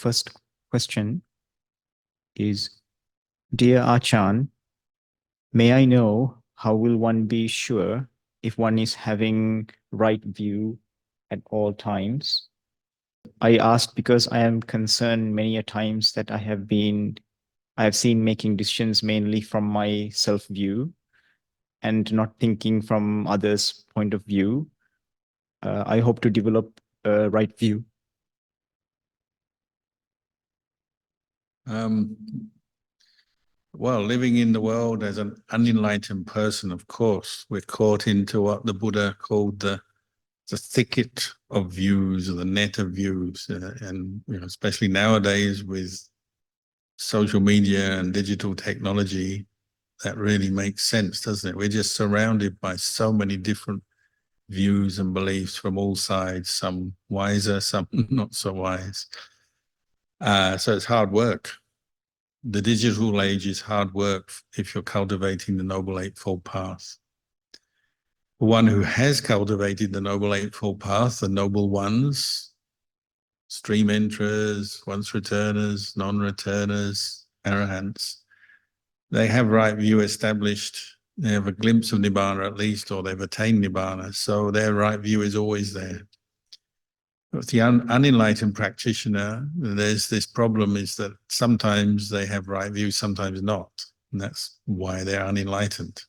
first question is, Dear Achan, may I know how will one be sure if one is having right view at all times? I asked because I am concerned many a times that I have seen making decisions mainly from my self-view and not thinking from others' point of view. I hope to develop a right view. Well, living in the world as an unenlightened person, of course, we're caught into what the Buddha called the thicket of views, or the net of views, and especially nowadays with social media and digital technology, that really makes sense, doesn't it? We're just surrounded by so many different views and beliefs from all sides, some wiser, some not so wise. So it's hard work. The digital age is hard work if you're cultivating the Noble Eightfold Path. One who has cultivated the Noble Eightfold Path, the Noble Ones, stream enterers, once returners, non-returners, arahants, they have right view established. They have a glimpse of Nibbana at least, or they've attained Nibbana. So their right view is always there. With the unenlightened practitioner, there's this problem, is that sometimes they have right view, sometimes not. And that's why they're unenlightened.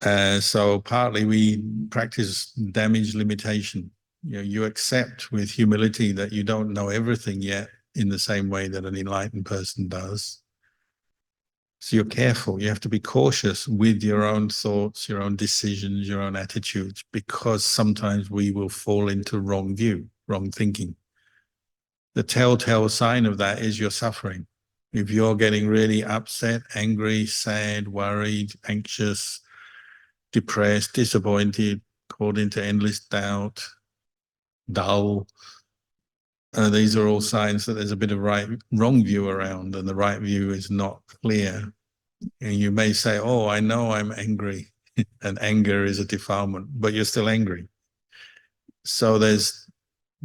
So partly we practice damage limitation. You accept with humility that you don't know everything yet in the same way that an enlightened person does. So you're careful. You have to be cautious with your own thoughts, your own decisions, your own attitudes, because sometimes we will fall into wrong view, wrong thinking. The telltale sign of that is you're suffering. If you're getting really upset, angry, sad, worried, anxious, depressed, disappointed, caught into endless doubt, dull, these are all signs that there's a bit of wrong view around, and the right view is not clear. And you may say, oh, I know I'm angry, and anger is a defilement, but you're still angry. So there's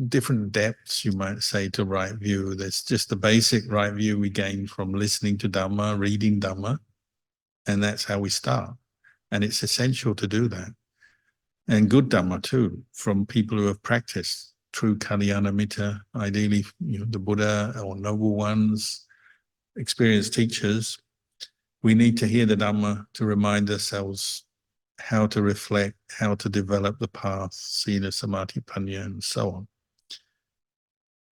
different depths, you might say, to right view. There's just the basic right view we gain from listening to Dhamma, reading Dhamma, and that's how we start. And it's essential to do that. And good Dhamma too, from people who have practiced. True Kalyana Mitta, ideally, the Buddha or noble ones, experienced teachers. We need to hear the Dhamma to remind ourselves how to reflect, how to develop the path, sila, samadhi, panya, and so on.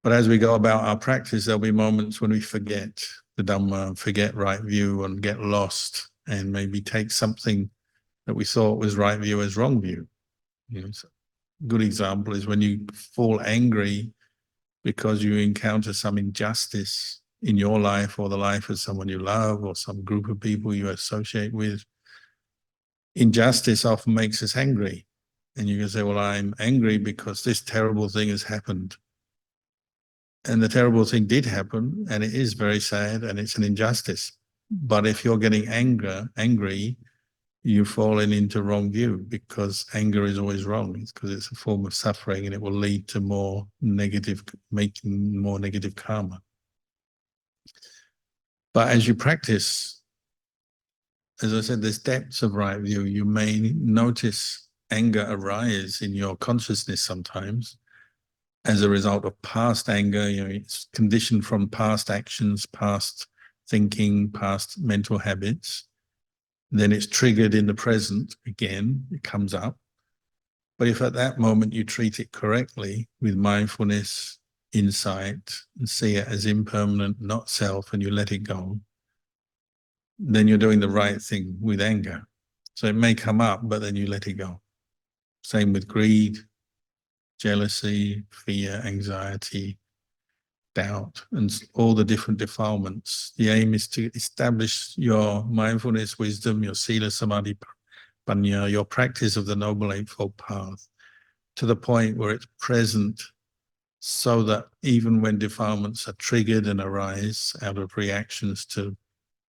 But as we go about our practice, there'll be moments when we forget the Dhamma, forget right view, and get lost, and maybe take something that we thought was right view as wrong view. So good example is when you fall angry because you encounter some injustice in your life or the life of someone you love or some group of people you associate with. Injustice often makes us angry. And you can say, well, I'm angry because this terrible thing has happened. And the terrible thing did happen, and it is very sad, and it's an injustice. But if you're getting angry, you've fallen into wrong view, because anger is always wrong. It's because it's a form of suffering, and it will lead to making more negative karma. But as you practice, as I said, there's depths of right view. You may notice anger arise in your consciousness sometimes as a result of past anger. It's conditioned from past actions, past thinking, past mental habits. Then it's triggered in the present again, it comes up. But if at that moment you treat it correctly with mindfulness, insight, and see it as impermanent, not self, and you let it go, then you're doing the right thing with anger. So it may come up, but then you let it go. Same with greed, jealousy, fear, anxiety, doubt, and all the different defilements. The aim is to establish your mindfulness, wisdom, your sila, samadhi, panya, your practice of the Noble Eightfold Path, to the point where it's present, so that even when defilements are triggered and arise out of reactions to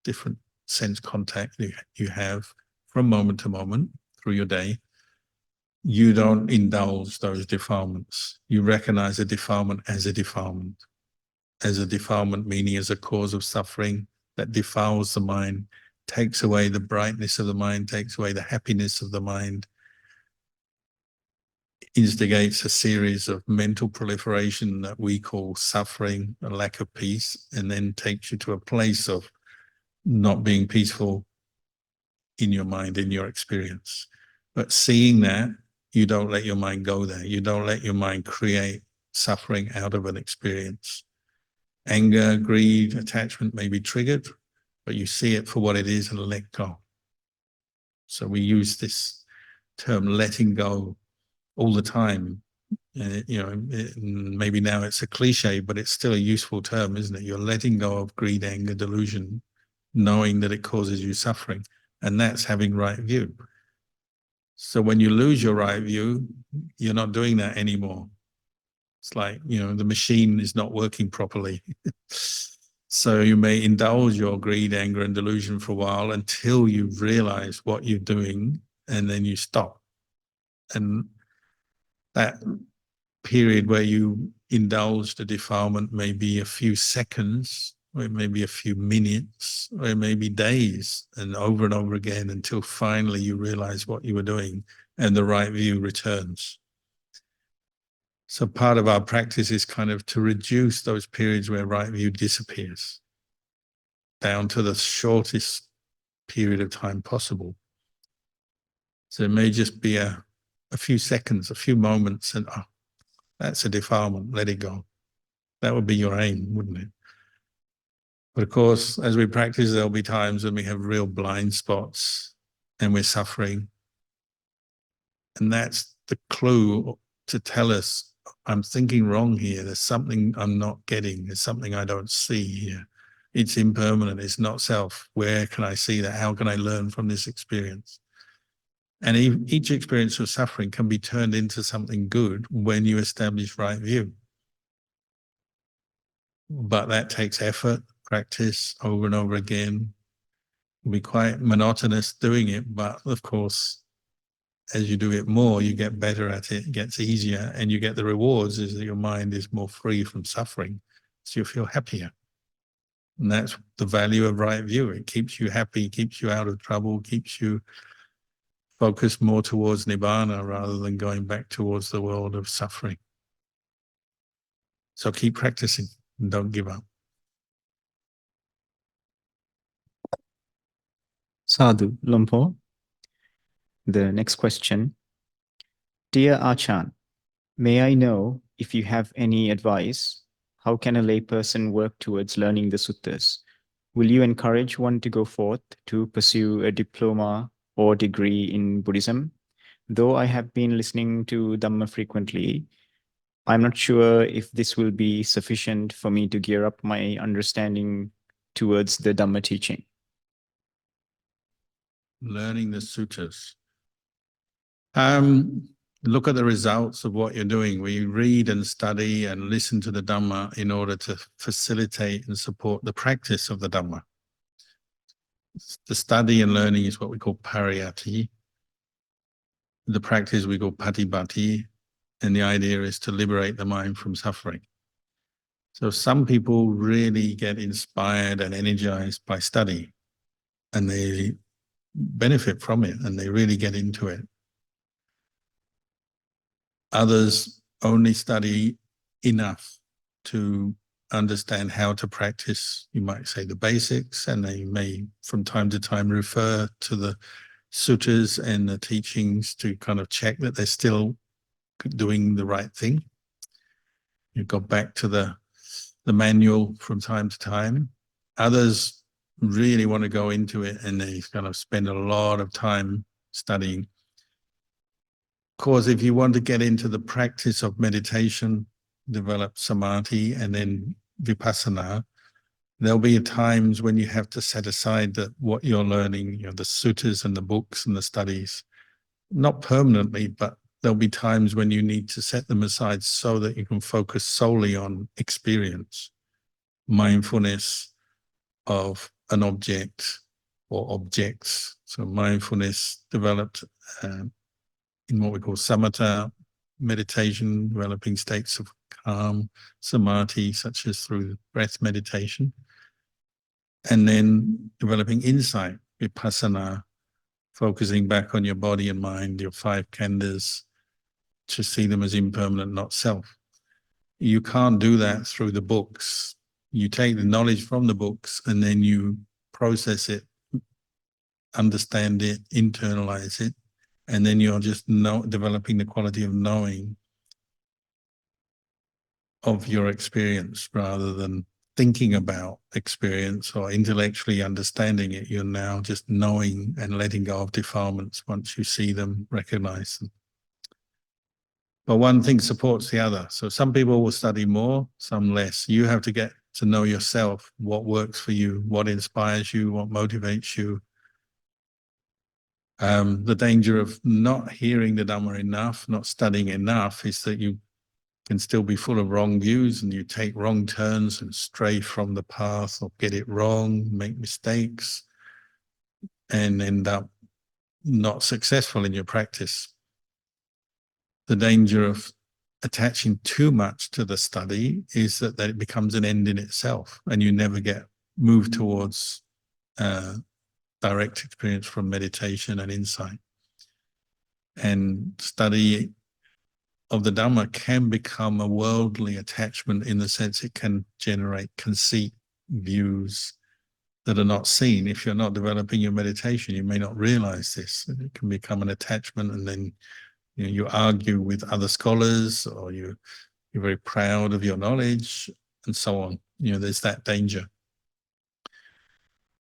different sense contact you have from moment to moment through your day, you don't indulge those defilements. You recognize a defilement as a defilement. as a defilement, meaning as a cause of suffering that defiles the mind, takes away the brightness of the mind, takes away the happiness of the mind, instigates a series of mental proliferation that we call suffering, a lack of peace, and then takes you to a place of not being peaceful in your mind, in your experience. But seeing that, you don't let your mind go there. You don't let your mind create suffering out of an experience. Anger, greed, attachment may be triggered, but you see it for what it is and let go. So we use this term letting go all the time. And maybe now it's a cliche, but it's still a useful term, isn't it? You're letting go of greed, anger, delusion, knowing that it causes you suffering. And that's having right view. So when you lose your right view, you're not doing that anymore. It's like, the machine is not working properly. So you may indulge your greed, anger, and delusion for a while until you realize what you're doing, and then you stop. And that period where you indulge the defilement may be a few seconds, or it may be a few minutes, or it may be days, and over again until finally you realize what you were doing and the right view returns. So part of our practice is kind of to reduce those periods where right view disappears down to the shortest period of time possible. So it may just be a few seconds, a few moments, and that's a defilement, let it go. That would be your aim, wouldn't it? But of course, as we practice, there'll be times when we have real blind spots and we're suffering. And that's the clue to tell us, I'm thinking wrong here. There's something I'm not getting. There's something I don't see here. It's impermanent. It's not self. Where can I see that? How can I learn from this experience? And each experience of suffering can be turned into something good when you establish right view. But that takes effort, practice over and over again. It'll be quite monotonous doing it, but of course, as you do it more, you get better at it, it gets easier, and you get the rewards is that your mind is more free from suffering, so you feel happier. And that's the value of right view. It keeps you happy, keeps you out of trouble, keeps you focused more towards nibbana rather than going back towards the world of suffering. So keep practicing and don't give up. Sadhu, Lumpur. The next question. Dear Ajahn, may I know if you have any advice? How can a layperson work towards learning the suttas? Will you encourage one to go forth to pursue a diploma or degree in Buddhism? Though I have been listening to Dhamma frequently, I'm not sure if this will be sufficient for me to gear up my understanding towards the Dhamma teaching. Learning the suttas. Look at the results of what you're doing. We read and study and listen to the Dhamma in order to facilitate and support the practice of the Dhamma. The study and learning is what we call pariyatti. The practice we call patibhati, and the idea is to liberate the mind from suffering. So some people really get inspired and energized by study, and they benefit from it, and they really get into it. Others only study enough to understand how to practice, you might say, the basics, and they may from time to time refer to the suttas and the teachings to kind of check that they're still doing the right thing. You go back to the manual from time to time. Others really want to go into it and they kind of spend a lot of time studying. Of course, if you want to get into the practice of meditation, develop samadhi and then vipassana, there'll be times when you have to set aside what you're learning, the suttas and the books and the studies, not permanently, but there'll be times when you need to set them aside so that you can focus solely on experience, mindfulness of an object or objects. So mindfulness developed in what we call samatha meditation, developing states of calm, samadhi, such as through breath meditation, and then developing insight, vipassana, focusing back on your body and mind, your five khandhas, to see them as impermanent, not self. You can't do that through the books. You take the knowledge from the books and then you process it, understand it, internalize it, and then you're just developing the quality of knowing of your experience rather than thinking about experience or intellectually understanding it. You're now just knowing and letting go of defilements once you see them, recognize them. But one thing supports the other. So some people will study more, some less. You have to get to know yourself, what works for you, what inspires you, what motivates you. The danger of not hearing the Dhamma enough, not studying enough, is that you can still be full of wrong views and you take wrong turns and stray from the path or get it wrong, make mistakes, and end up not successful in your practice. The danger of attaching too much to the study is that it becomes an end in itself and you never get moved towards direct experience from meditation and insight. And study of the Dhamma can become a worldly attachment in the sense it can generate conceit, views that are not seen. If you're not developing your meditation, you may not realize this. It can become an attachment, and then you argue with other scholars, or you're very proud of your knowledge, and so on. There's that danger.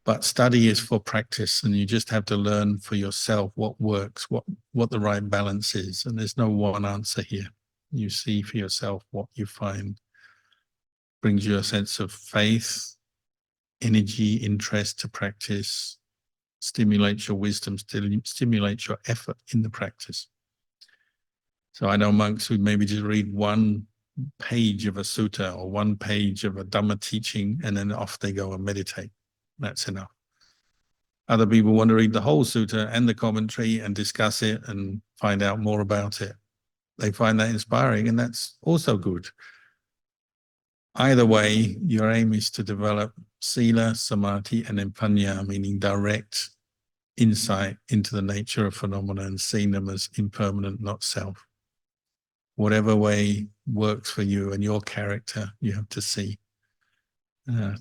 But study is for practice, and you just have to learn for yourself what works, what the right balance is. And there's no one answer here. You see for yourself what you find brings you a sense of faith, energy, interest to practice, stimulates your wisdom, stimulates your effort in the practice. So I know monks who maybe just read one page of a sutta or one page of a Dhamma teaching, and then off they go and meditate. That's enough. Other people want to read the whole sutta and the commentary and discuss it and find out more about it. They find that inspiring, and that's also good. Either way, your aim is to develop sila, samadhi, and then panya, meaning direct insight into the nature of phenomena and seeing them as impermanent, not self. Whatever way works for you and your character, you have to see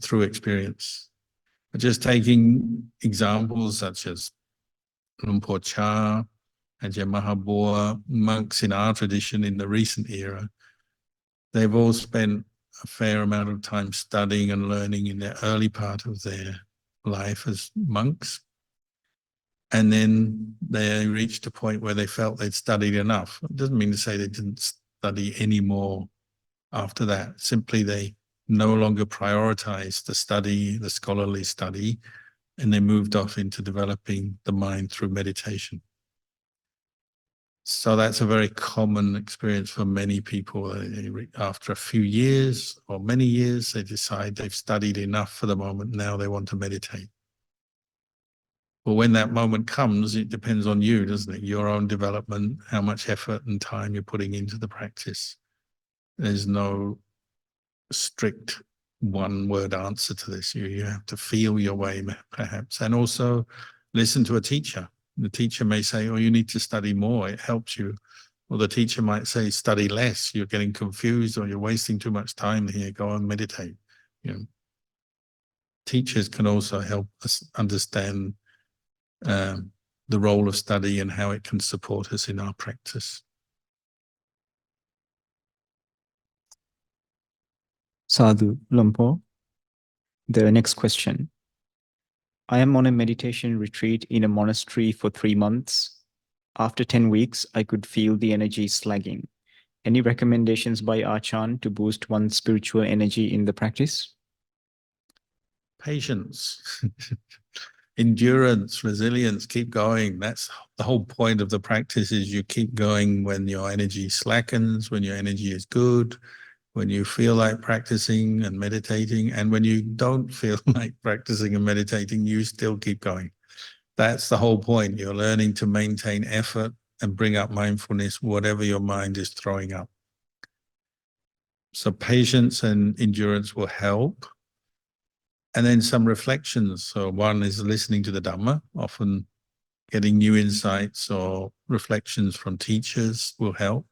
through experience. But just taking examples such as Luang Por Chah, Ajahn Mahabua, monks in our tradition in the recent era, they've all spent a fair amount of time studying and learning in the early part of their life as monks. And then they reached a point where they felt they'd studied enough. It doesn't mean to say they didn't study any more after that. Simply they no longer prioritized the study, the scholarly study, and they moved off into developing the mind through meditation. So that's a very common experience for many people. After a few years or many years, they decide they've studied enough for the moment. Now they want to meditate. But when that moment comes, it depends on you, doesn't it? Your own development, how much effort and time you're putting into the practice. There's no strict one-word answer to this. You have to feel your way, perhaps, and also listen to a teacher. The teacher may say, oh, you need to study more, it helps you. Or the teacher might say, study less, you're getting confused, or you're wasting too much time here, go and meditate. Teachers can also help us understand the role of study and how it can support us in our practice. Sadhu, Luang Por. The next question. I am on a meditation retreat in a monastery for 3 months. After 10 weeks, I could feel the energy slagging. Any recommendations by Ajahn to boost one's spiritual energy in the practice? Patience, endurance, resilience, keep going. That's the whole point of the practice, is you keep going when your energy slackens, when your energy is good, when you feel like practicing and meditating, and when you don't feel like practicing and meditating, you still keep going. That's the whole point. You're learning to maintain effort and bring up mindfulness, whatever your mind is throwing up. So patience and endurance will help. And then some reflections. So one is listening to the Dhamma, often getting new insights or reflections from teachers will help.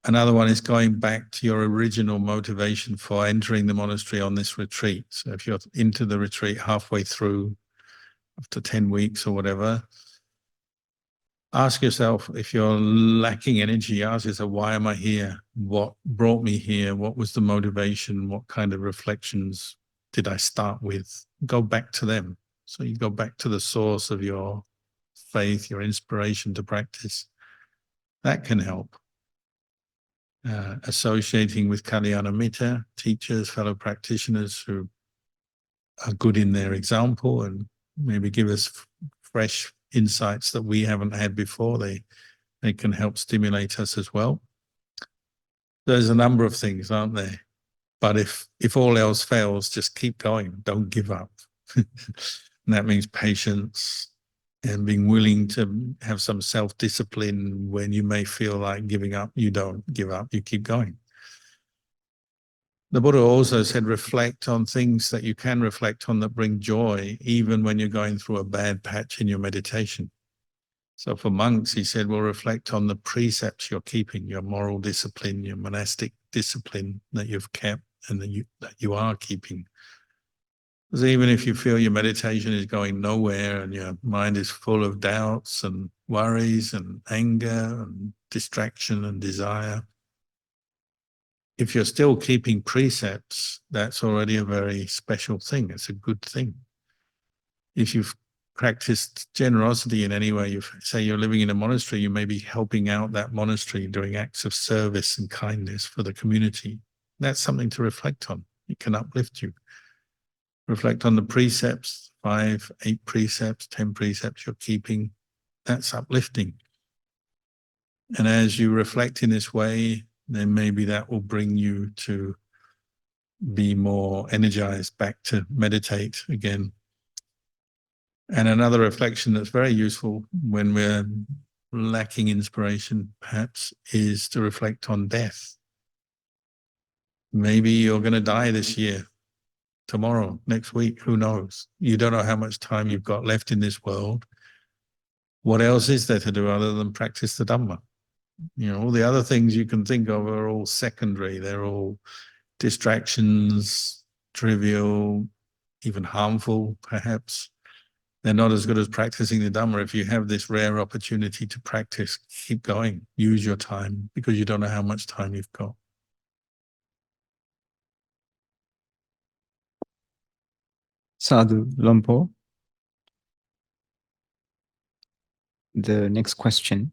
Another one is going back to your original motivation for entering the monastery on this retreat. So if you're into the retreat halfway through, after 10 weeks or whatever, ask yourself, if you're lacking energy, ask yourself, why am I here? What brought me here? What was the motivation? What kind of reflections did I start with? Go back to them. So you go back to the source of your faith, your inspiration to practice. That can help. Associating with Kalyana Mitta, teachers, fellow practitioners who are good in their example and maybe give us fresh insights that we haven't had before. They can help stimulate us as well. There's a number of things, aren't there? But if all else fails, just keep going. Don't give up. And that means patience and being willing to have some self-discipline when you may feel like giving up. You don't give up, you keep going. The Buddha also said, reflect on things that you can reflect on that bring joy, even when you're going through a bad patch in your meditation. So for monks, he said, well, reflect on the precepts you're keeping, your moral discipline, your monastic discipline that you've kept and that you are keeping. Because even if you feel your meditation is going nowhere and your mind is full of doubts and worries and anger and distraction and desire, if you're still keeping precepts, that's already a very special thing. It's a good thing. If you've practiced generosity in any way, you say you're living in a monastery, you may be helping out that monastery, doing acts of service and kindness for the community. That's something to reflect on. It can uplift you. Reflect on the precepts, 5, 8 precepts, 10 precepts you're keeping. That's uplifting. And as you reflect in this way, then maybe that will bring you to be more energized, back to meditate again. And another reflection that's very useful when we're lacking inspiration, perhaps, is to reflect on death. Maybe you're going to die this year, tomorrow, next week, who knows? You don't know how much time you've got left in this world. What else is there to do other than practice the Dhamma? You know, all the other things you can think of are all secondary. They're all distractions, trivial, even harmful, perhaps. They're not as good as practicing the Dhamma. If you have this rare opportunity to practice, keep going. Use your time, because you don't know how much time you've got. Sadhu Lompo. The next question.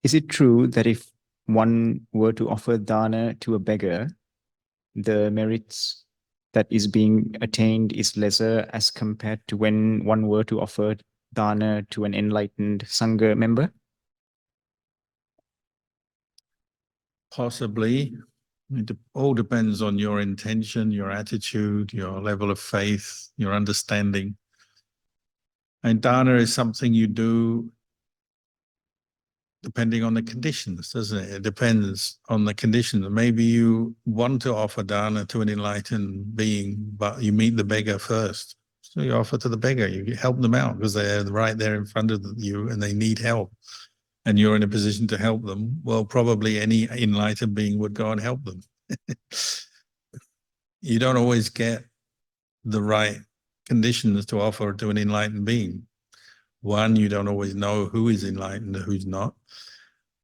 Is it true that if one were to offer dana to a beggar, the merits that is being attained is lesser as compared to when one were to offer dana to an enlightened Sangha member? Possibly. It all depends on your intention, your attitude, your level of faith, your understanding. And dana is something you do depending on the conditions, doesn't it? It depends on the conditions. Maybe you want to offer dana to an enlightened being, but you meet the beggar first. So you offer to the beggar, you help them out because they're right there in front of you and they need help. And you're in a position to help them. Well, probably any enlightened being would go and help them. You don't always get the right conditions to offer to an enlightened being. One, you don't always know who is enlightened and who's not.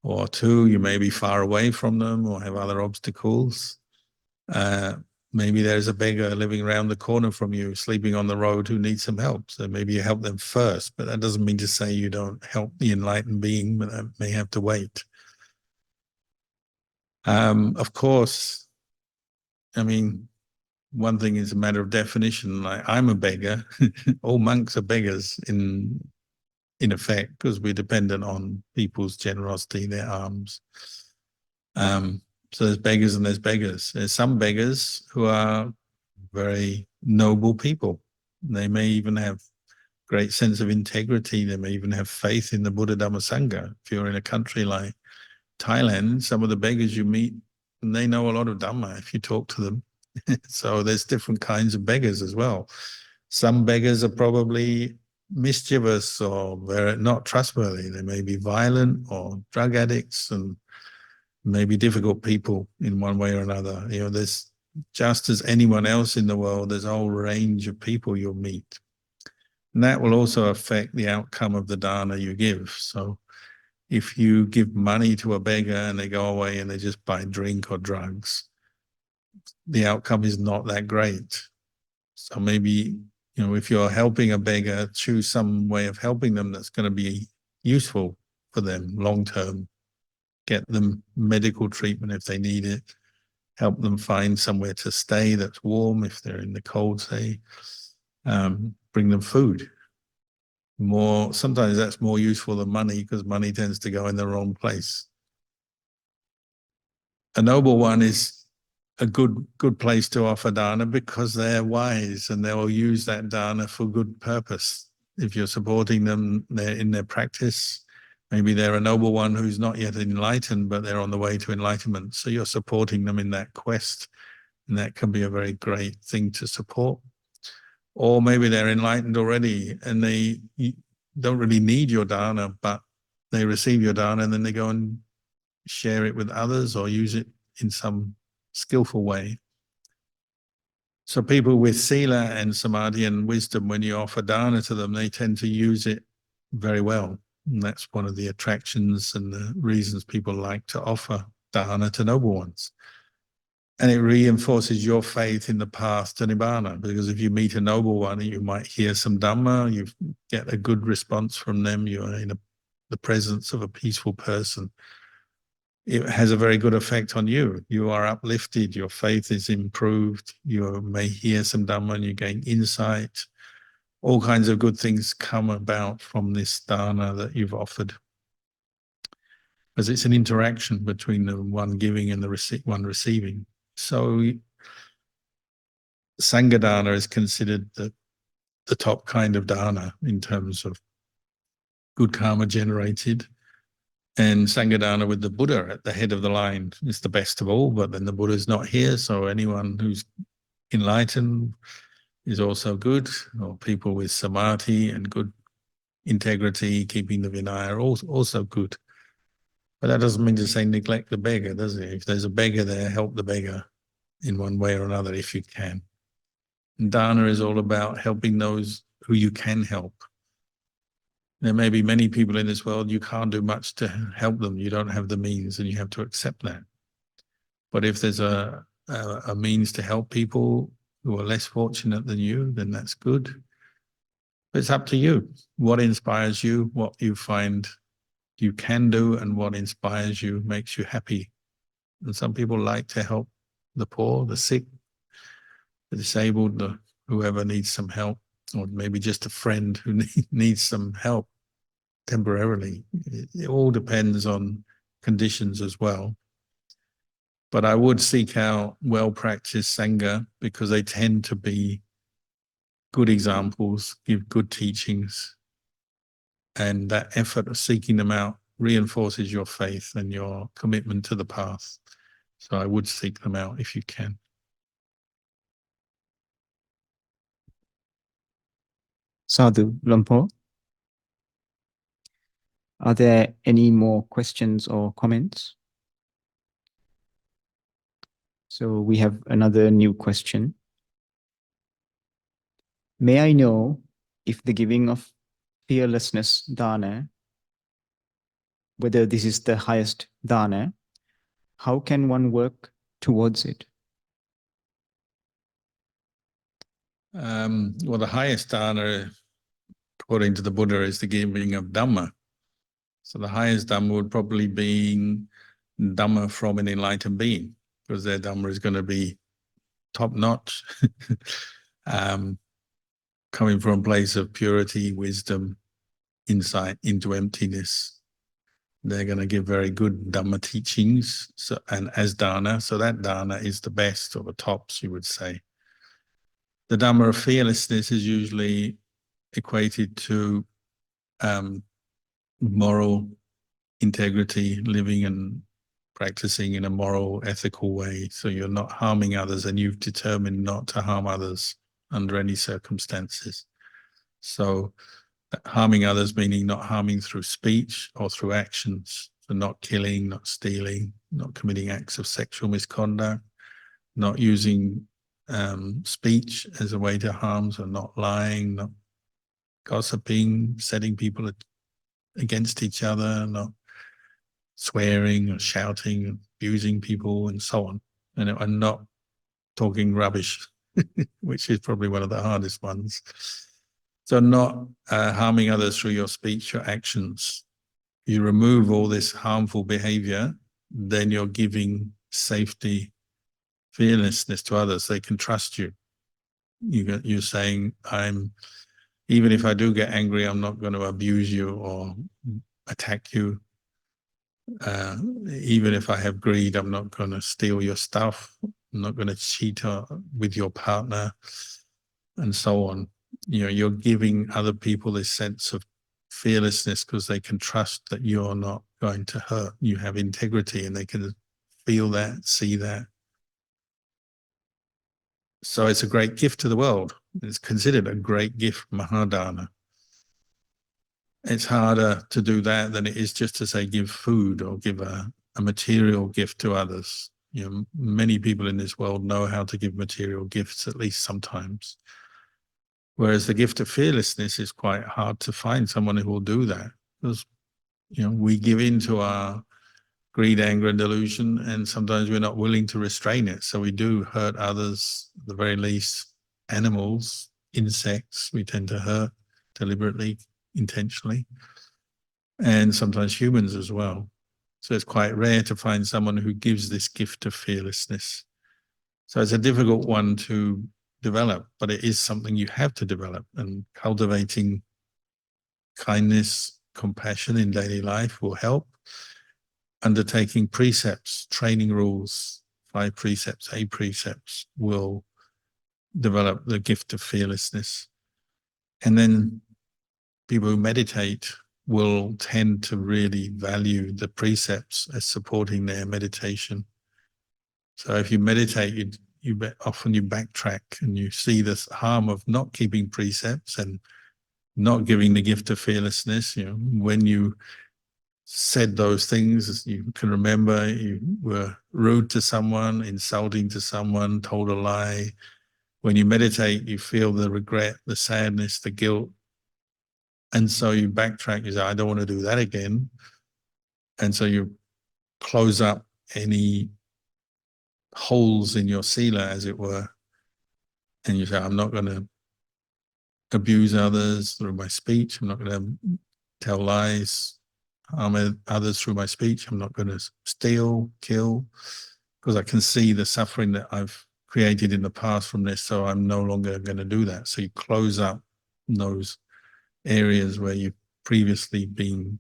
Or two, you may be far away from them or have other obstacles. Maybe there's a beggar living around the corner from you, sleeping on the road, who needs some help. So maybe you help them first, but that doesn't mean to say you don't help the enlightened being, but that may have to wait. Of course, I mean, one thing is a matter of definition. Like, I'm a beggar. All monks are beggars in effect, because we're dependent on people's generosity, their alms. So there's beggars and there's beggars. There's some beggars who are very noble people. They may even have great sense of integrity. They may even have faith in the Buddha Dhamma Sangha. If you're in a country like Thailand, some of the beggars you meet, and they know a lot of Dhamma if you talk to them. So there's different kinds of beggars as well. Some beggars are probably mischievous or they're not trustworthy. They may be violent or drug addicts and maybe difficult people in one way or another. You know, there's just as anyone else in the world, there's a whole range of people you'll meet. And that will also affect the outcome of the dana you give. So if you give money to a beggar and they go away and they just buy drink or drugs, the outcome is not that great. So maybe, you know, if you're helping a beggar, choose some way of helping them that's going to be useful for them long term. Get them medical treatment if they need it. Help them find somewhere to stay that's warm if they're in the cold, say. Bring them food. Sometimes that's more useful than money because money tends to go in the wrong place. A noble one is a good place to offer dana because they're wise and they will use that dana for good purpose. If you're supporting them in their practice, maybe they're a noble one who's not yet enlightened, but they're on the way to enlightenment. So you're supporting them in that quest, and that can be a very great thing to support. Or maybe they're enlightened already and they don't really need your dana, but they receive your dana and then they go and share it with others or use it in some skillful way. So people with sila and samadhi and wisdom, when you offer dana to them, they tend to use it very well. And that's one of the attractions and the reasons people like to offer dana to noble ones. And it reinforces your faith in the path to nibbana, because if you meet a noble one, you might hear some Dhamma, you get a good response from them, you're in the presence of a peaceful person. It has a very good effect on you. You are uplifted, your faith is improved, you may hear some Dhamma and you gain insight. All kinds of good things come about from this dana that you've offered. Because it's an interaction between the one giving and the one receiving. So Sangha dana is considered the top kind of dana in terms of good karma generated. And Sanghadana with the Buddha at the head of the line is the best of all, but then the Buddha's not here, so anyone who's enlightened is also good, or people with samadhi and good integrity, keeping the Vinaya, are also good. But that doesn't mean to say neglect the beggar, does it? If there's a beggar there, help the beggar in one way or another if you can. And Dana is all about helping those who you can help. There may be many people in this world, you can't do much to help them. You don't have the means and you have to accept that. But if there's a means to help people who are less fortunate than you, then that's good. But it's up to you. What inspires you, what you find you can do, and what inspires you, makes you happy. And some people like to help the poor, the sick, the disabled, whoever needs some help, or maybe just a friend who needs some help temporarily. It all depends on conditions as well. But I would seek out well-practiced Sangha because they tend to be good examples, give good teachings, and that effort of seeking them out reinforces your faith and your commitment to the path. So I would seek them out if you can. Sadhu, Lumpur. Are there any more questions or comments? So we have another new question. May I know if the giving of fearlessness dana, whether this is the highest dana, how can one work towards it? Well, the highest dana, according to the Buddha, is the giving of Dhamma. So the highest Dhamma would probably be Dhamma from an enlightened being, because their Dhamma is going to be top-notch, coming from a place of purity, wisdom, insight into emptiness. They're going to give very good Dhamma teachings, and as dana, so that dana is the best, or the tops, you would say. The Dhamma of fearlessness is usually equated to moral integrity, living and practicing in a moral, ethical way. So you're not harming others, and you've determined not to harm others under any circumstances. So harming others meaning not harming through speech or through actions. So not killing, not stealing, not committing acts of sexual misconduct, not using speech as a way to harm, so not lying, not gossiping, setting people against each other, not swearing or shouting, abusing people, and so on. And not talking rubbish, which is probably one of the hardest ones. So not harming others through your speech or actions. You remove all this harmful behavior, then you're giving safety, fearlessness to others. They can trust you. You're saying, even if I do get angry, I'm not going to abuse you or attack you. Even if I have greed, I'm not going to steal your stuff. I'm not going to cheat with your partner, and so on. You're giving other people this sense of fearlessness because they can trust that you're not going to hurt. You have integrity, and they can feel that, see that. So it's a great gift to the world. It's considered a great gift, Mahadana. It's harder to do that than it is just to say give food or give a material gift to others. Many people in this world know how to give material gifts, at least sometimes. Whereas the gift of fearlessness is quite hard to find someone who will do that, because we give in to our greed, anger, and delusion, and sometimes we're not willing to restrain it. So we do hurt others, at the very least animals, insects, we tend to hurt deliberately, intentionally, and sometimes humans as well. So it's quite rare to find someone who gives this gift of fearlessness. So it's a difficult one to develop, but it is something you have to develop. And cultivating kindness, compassion in daily life will help. Undertaking precepts, training rules, 5 precepts, 8 precepts will develop the gift of fearlessness. And then people who meditate will tend to really value the precepts as supporting their meditation. So if you meditate, often you backtrack and you see the harm of not keeping precepts and not giving the gift of fearlessness. When you said those things, you can remember you were rude to someone, insulting to someone, told a lie. When you meditate, you feel the regret, the sadness, the guilt. And so you backtrack, you say, I don't want to do that again. And so you close up any holes in your sila, as it were. And you say, I'm not going to abuse others through my speech. I'm not going to tell lies, harm others through my speech. I'm not going to steal, kill, because I can see the suffering that I've created in the past from this, so I'm no longer going to do that. So you close up those areas where you've previously been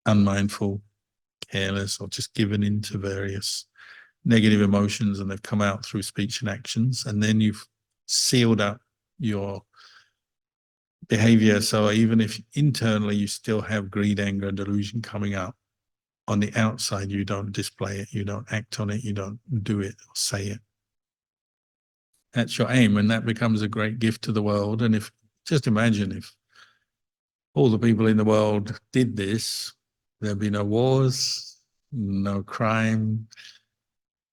unmindful, careless, or just given into various negative emotions, and they've come out through speech and actions, and then you've sealed up your behavior. So even if internally you still have greed, anger, and delusion coming up, on the outside you don't display it, you don't act on it, you don't do it or say it. That's your aim, and that becomes a great gift to the world. And just imagine if all the people in the world did this, there'd be no wars, no crime,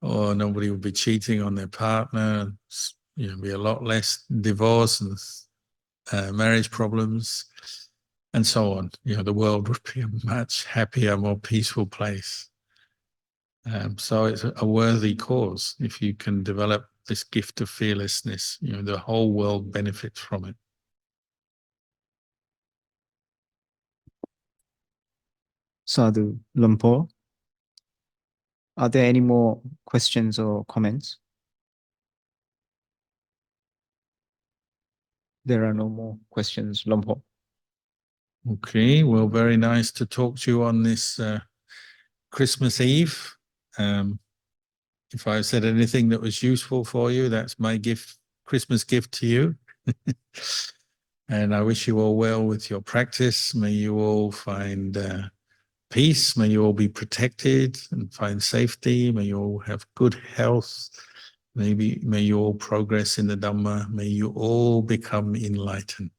or nobody would be cheating on their partner. Be a lot less divorce and marriage problems, and so on. The world would be a much happier, more peaceful place. So it's a worthy cause. If you can develop this gift of fearlessness, the whole world benefits from it. Sadhu Lumpur. Are there any more questions or comments? There are no more questions, Lumpur. Okay, well, very nice to talk to you on this Christmas Eve. If I said anything that was useful for you, that's my gift, Christmas gift to you. And I wish you all well with your practice. May you all find peace. May you all be protected and find safety. May you all have good health. May you all progress in the Dhamma. May you all become enlightened.